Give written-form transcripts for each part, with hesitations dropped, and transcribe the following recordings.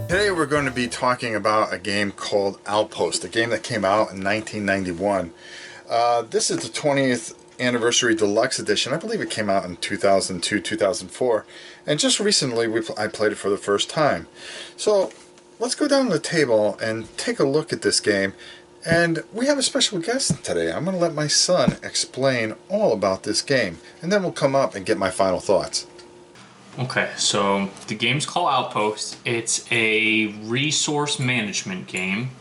Today we're going to be talking about a game called Outpost, a game that came out in 1991. This is the 20th Anniversary Deluxe Edition. I believe it came out in 2002, 2004, and just recently I played it for the first time. So let's go down to the table and take a look at this game. And we have a special guest today. I'm going to let my son explain all about this game, and then we'll come up and get my final thoughts. Okay, so the game's called Outpost. It's a resource management game.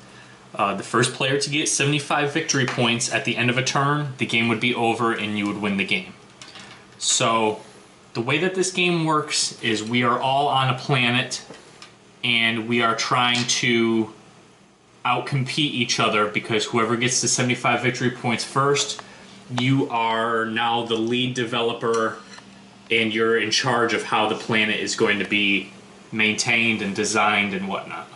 The first player to get 75 victory points at the end of a turn, the game would be over and you would win the game. So the way that this game works is we are all on a planet and we are trying to outcompete each other, because whoever gets to 75 victory points first, you are now the lead developer and you're in charge of how the planet is going to be maintained and designed and whatnot.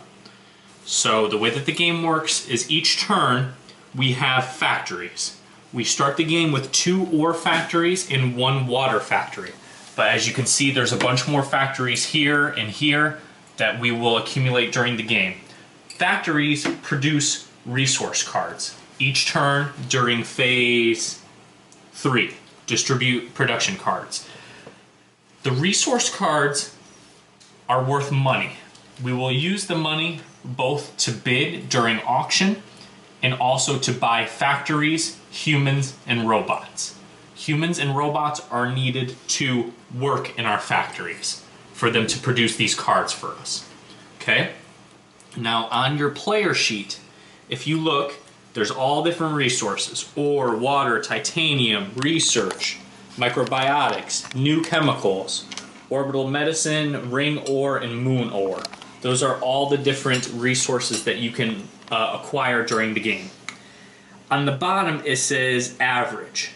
So the way that the game works is each turn we have factories. We start the game with 2 ore factories and 1 water factory. But as you can see, there's a bunch more factories here and here that we will accumulate during the game. Factories produce resource cards. Each turn during phase 3, distribute production cards. The resource cards are worth money. We will use the money both to bid during auction and also to buy factories, humans, and robots. Humans and robots are needed to work in our factories for them to produce these cards for us. Okay? Now on your player sheet, if you look, there's all different resources: ore, water, titanium, research, microbiotics, new chemicals, orbital medicine, ring ore, and moon ore. Those are all the different resources that you can acquire during the game. On the bottom it says average.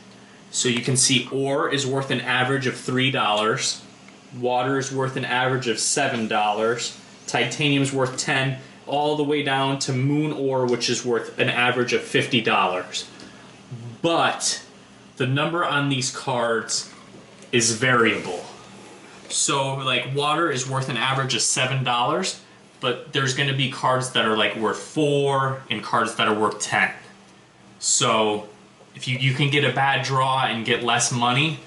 So you can see ore is worth an average of $3, water is worth an average of $7, titanium is worth $10, all the way down to moon ore, which is worth an average of $50. But the number on these cards is variable. So like water is worth an average of $7, but there's going to be cards that are like worth 4 and cards that are worth 10. So if you can get a bad draw and get less money,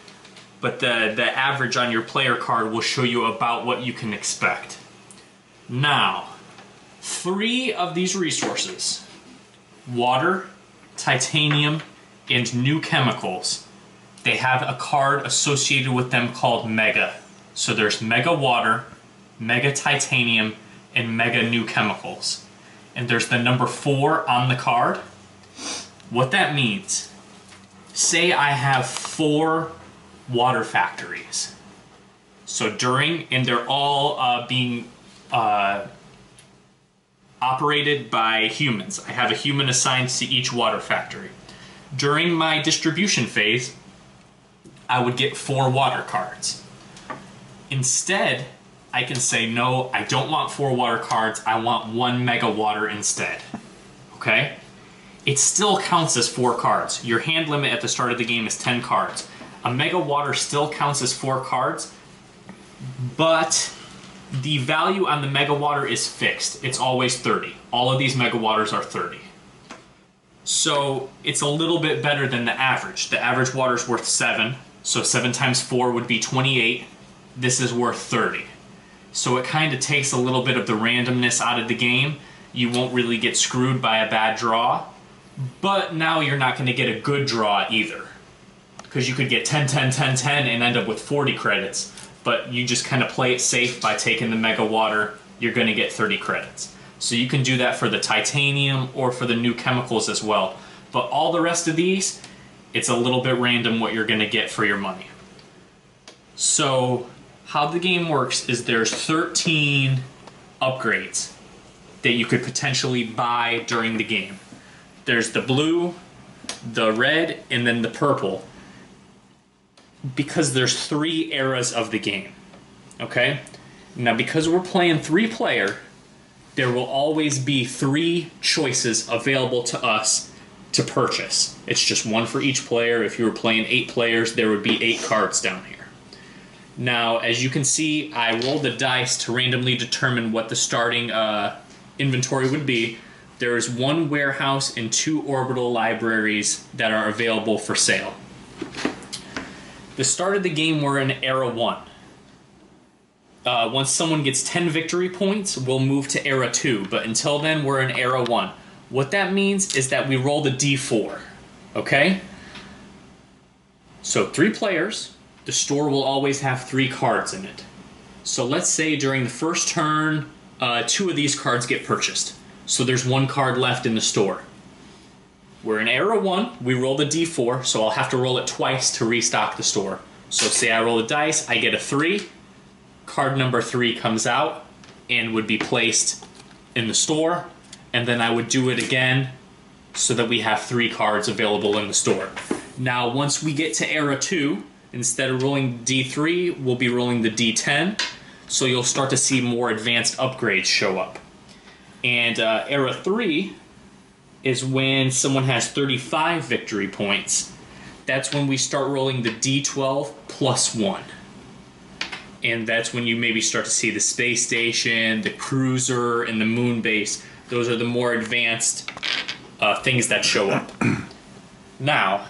but the average on your player card will show you about what you can expect. Now, 3 of these resources, water, titanium, and new chemicals, they have a card associated with them called Mega. So there's Mega Water, Mega Titanium, and Mega New Chemicals. And there's the number 4 on the card. What that means, say I have 4 water factories. So and they're all being operated by humans. I have a human assigned to each water factory. During my distribution phase, I would get 4 water cards. Instead, I can say, no, I don't want 4 water cards, I want 1 mega water instead. Okay? It still counts as 4 cards. Your hand limit at the start of the game is 10 cards. A mega water still counts as 4 cards, but the value on the mega water is fixed. It's always 30. All of these mega waters are 30. So it's a little bit better than the average. The average water is worth 7, so 7 times 4 would be 28. This is worth 30. So it kind of takes a little bit of the randomness out of the game. You won't really get screwed by a bad draw, but now you're not going to get a good draw either, because you could get 10, 10, 10, 10 and end up with 40 credits, but you just kind of play it safe by taking the mega water. You're going to get 30 credits. So you can do that for the titanium or for the new chemicals as well. But all the rest of these, it's a little bit random what you're going to get for your money. So how the game works is there's 13 upgrades that you could potentially buy during the game. There's the blue, the red, and then the purple, because there's 3 eras of the game. Okay? Now because we're playing 3-player, there will always be 3 choices available to us to purchase. It's just one for each player. If you were playing 8 players, there would be 8 cards down here. Now, as you can see, I rolled the dice to randomly determine what the starting inventory would be. There is 1 warehouse and 2 orbital libraries that are available for sale. The start of the game, we're in Era 1. Once someone gets 10 victory points, we'll move to Era 2. But until then, we're in Era 1. What that means is that we roll the D4. Okay? So 3 players. The store will always have 3 cards in it. So let's say during the first turn, 2 of these cards get purchased. So there's 1 card left in the store. We're in Era 1. We roll the D4, so I'll have to roll it twice to restock the store. So say I roll the dice, I get a 3. Card number 3 comes out and would be placed in the store, and then I would do it again so that we have 3 cards available in the store. Now, once we get to Era 2, instead of rolling D3, we'll be rolling the D10, so you'll start to see more advanced upgrades show up. And Era 3 is when someone has 35 victory points. That's when we start rolling the D12 plus 1. And that's when you maybe start to see the space station, the cruiser, and the moon base. Those are the more advanced things that show up. Now,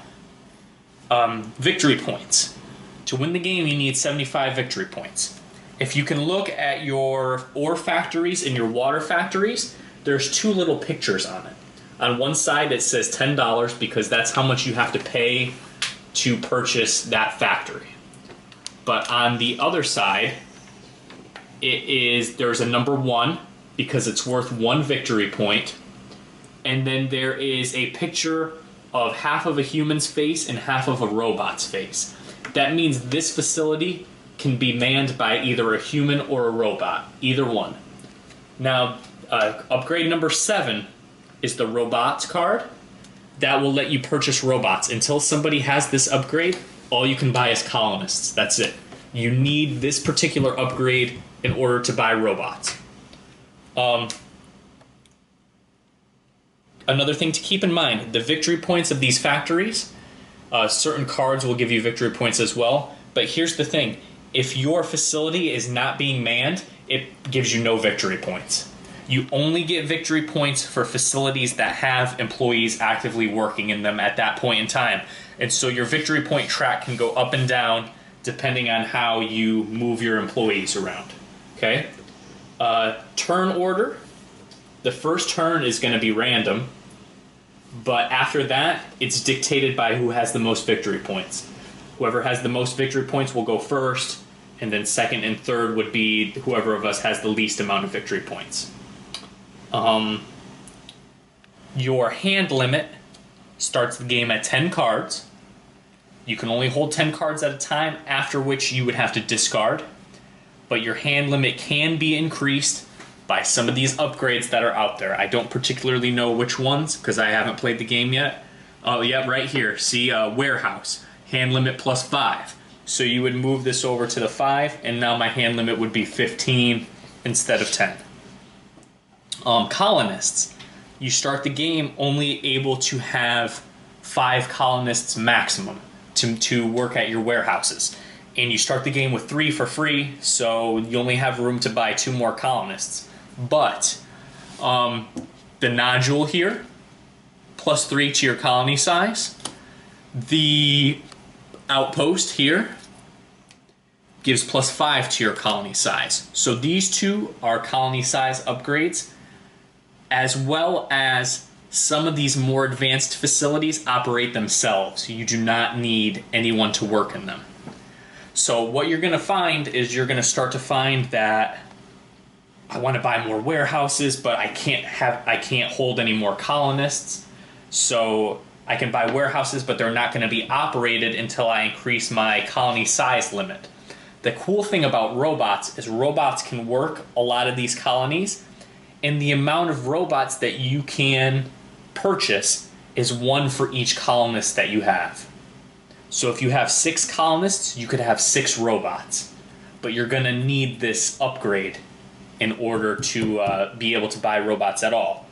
victory points. To win the game, you need 75 victory points. If you can look at your ore factories and your water factories, there's 2 little pictures on it. On one side, it says $10 because that's how much you have to pay to purchase that factory. But on the other side, there's a number 1 because it's worth 1 victory point. And then there is a picture of half of a human's face and half of a robot's face. That means this facility can be manned by either a human or a robot, either one. Now, upgrade number 7 is the robots card. That will let you purchase robots. Until somebody has this upgrade, all you can buy is colonists. That's it. You need this particular upgrade in order to buy robots. Another thing to keep in mind, the victory points of these factories, certain cards will give you victory points as well. But here's the thing. If your facility is not being manned, it gives you no victory points. You only get victory points for facilities that have employees actively working in them at that point in time. And so your victory point track can go up and down depending on how you move your employees around. Okay? Turn order. The first turn is going to be random, but after that, it's dictated by who has the most victory points. Whoever has the most victory points will go first, and then second and third would be whoever of us has the least amount of victory points. Your hand limit starts the game at 10 cards. You can only hold 10 cards at a time, after which you would have to discard. But your hand limit can be increased by some of these upgrades that are out there. I don't particularly know which ones, because I haven't played the game yet. Oh, yeah, right here. See, warehouse. Hand limit plus 5. So you would move this over to the 5, and now my hand limit would be 15 instead of 10. Colonists. You start the game only able to have 5 colonists maximum to work at your warehouses. And you start the game with 3 for free, so you only have room to buy 2 more colonists. But the nodule here, plus 3 to your colony size. The outpost here gives plus 5 to your colony size. So these 2 are colony size upgrades, as well as some of these more advanced facilities operate themselves. You do not need anyone to work in them. So what you're going to find is you're going to start to find that I want to buy more warehouses, but I can't hold any more colonists. So I can buy warehouses, but they're not going to be operated until I increase my colony size limit. The cool thing about robots is robots can work a lot of these colonies, and the amount of robots that you can purchase is 1 for each colonist that you have. So if you have 6 colonists, you could have 6 robots. But you're going to need this upgrade in order to be able to buy robots at all.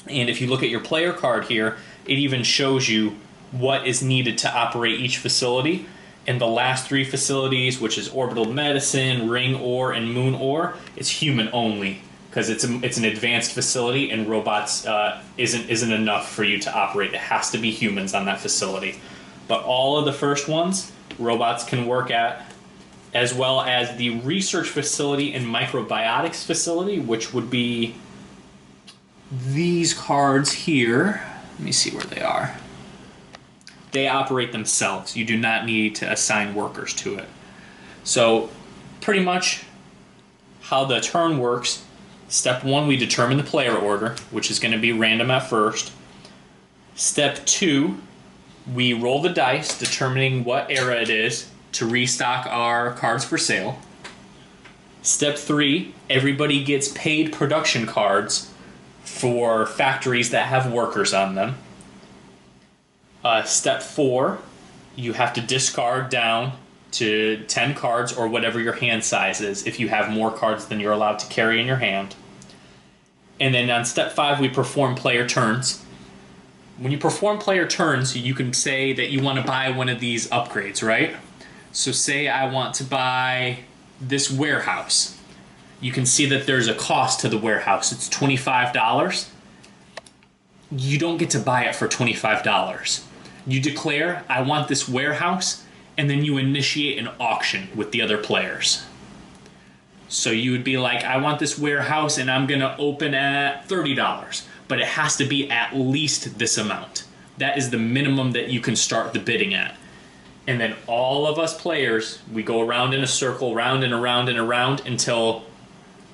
And if you look at your player card here, it even shows you what is needed to operate each facility. And the last 3 facilities, which is Orbital Medicine, Ring Ore, and Moon Ore, it's human only because it's an advanced facility, and robots isn't enough for you to operate. It has to be humans on that facility. But all of the first ones, robots can work at, as well as the research facility and microbiotics facility, which would be these cards here. Let me see where they are. They operate themselves. You do not need to assign workers to it. So pretty much how the turn works, step 1, we determine the player order, which is going to be random at first. Step 2, we roll the dice, determining what era it is, to restock our cards for sale. Step 3, everybody gets paid production cards for factories that have workers on them. Step 4, you have to discard down to 10 cards or whatever your hand size is if you have more cards than you're allowed to carry in your hand. And then on step 5, we perform player turns. When you perform player turns, you can say that you want to buy one of these upgrades, right? So say I want to buy this warehouse. You can see that there's a cost to the warehouse. It's $25. You don't get to buy it for $25. You declare, I want this warehouse, and then you initiate an auction with the other players. So you would be like, I want this warehouse, and I'm going to open at $30, but it has to be at least this amount. That is the minimum that you can start the bidding at. And then all of us players, we go around in a circle, round and around and around, until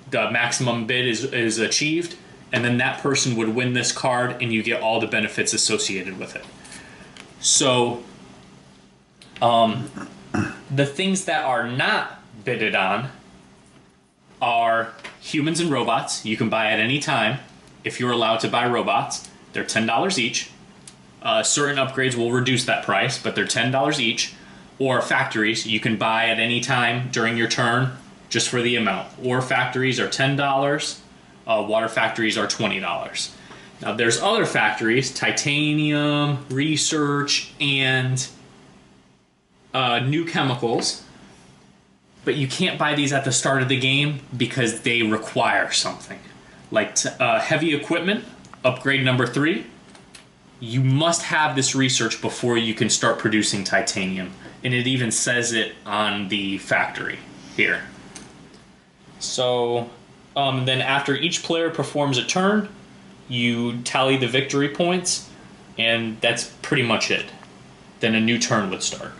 the maximum bid is achieved, and then that person would win this card, and you get all the benefits associated with it. So, the things that are not bidded on are humans and robots. You can buy at any time if you're allowed to buy robots. They're $10 each. Certain upgrades will reduce that price, but they're $10 each. Or factories, you can buy at any time during your turn just for the amount. Ore factories are $10. Water factories are $20. Now there's other factories, titanium, research, and new chemicals. But you can't buy these at the start of the game because they require something. Like heavy equipment, upgrade number 3. You must have this research before you can start producing titanium. And it even says it on the factory here. So then after each player performs a turn, you tally the victory points, and that's pretty much it. Then a new turn would start.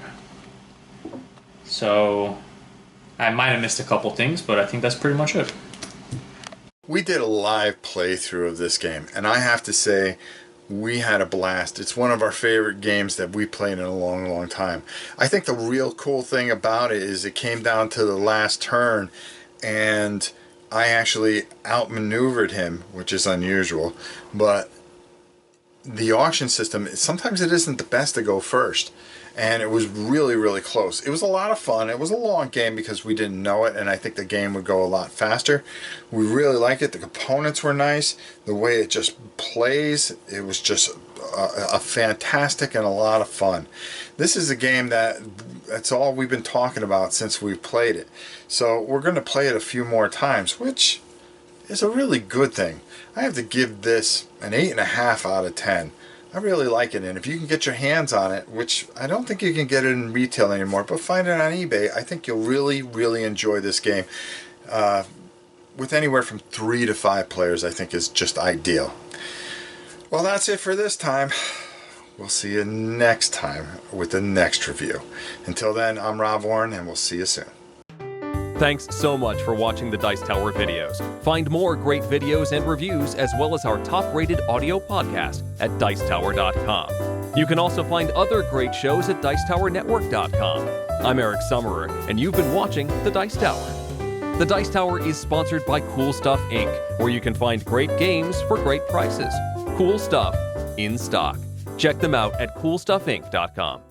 So I might have missed a couple things, but I think that's pretty much it. We did a live playthrough of this game, and I have to say, we had a blast. It's one of our favorite games that we played in a long, long time. I think the real cool thing about it is it came down to the last turn, and I actually outmaneuvered him, which is unusual. But the auction system, sometimes it isn't the best to go first. And it was really, really close. It was a lot of fun. It was a long game because we didn't know it, and I think the game would go a lot faster. We really liked it. The components were nice. The way it just plays, it was just a fantastic and a lot of fun. This is a game that's all we've been talking about since we've played it. So we're going to play it a few more times, which is a really good thing. I have to give this an 8.5 out of 10. I really like it, and if you can get your hands on it, which I don't think you can get it in retail anymore, but find it on eBay, I think you'll really, really enjoy this game. With anywhere from 3 to 5 players, I think is just ideal. Well, that's it for this time. We'll see you next time with the next review. Until then, I'm Rob Oren, and we'll see you soon. Thanks so much for watching the Dice Tower videos. Find more great videos and reviews, as well as our top-rated audio podcast at Dicetower.com. You can also find other great shows at Dicetowernetwork.com. I'm Eric Summerer, and you've been watching The Dice Tower. The Dice Tower is sponsored by Cool Stuff Inc., where you can find great games for great prices. Cool stuff in stock. Check them out at CoolStuffInc.com.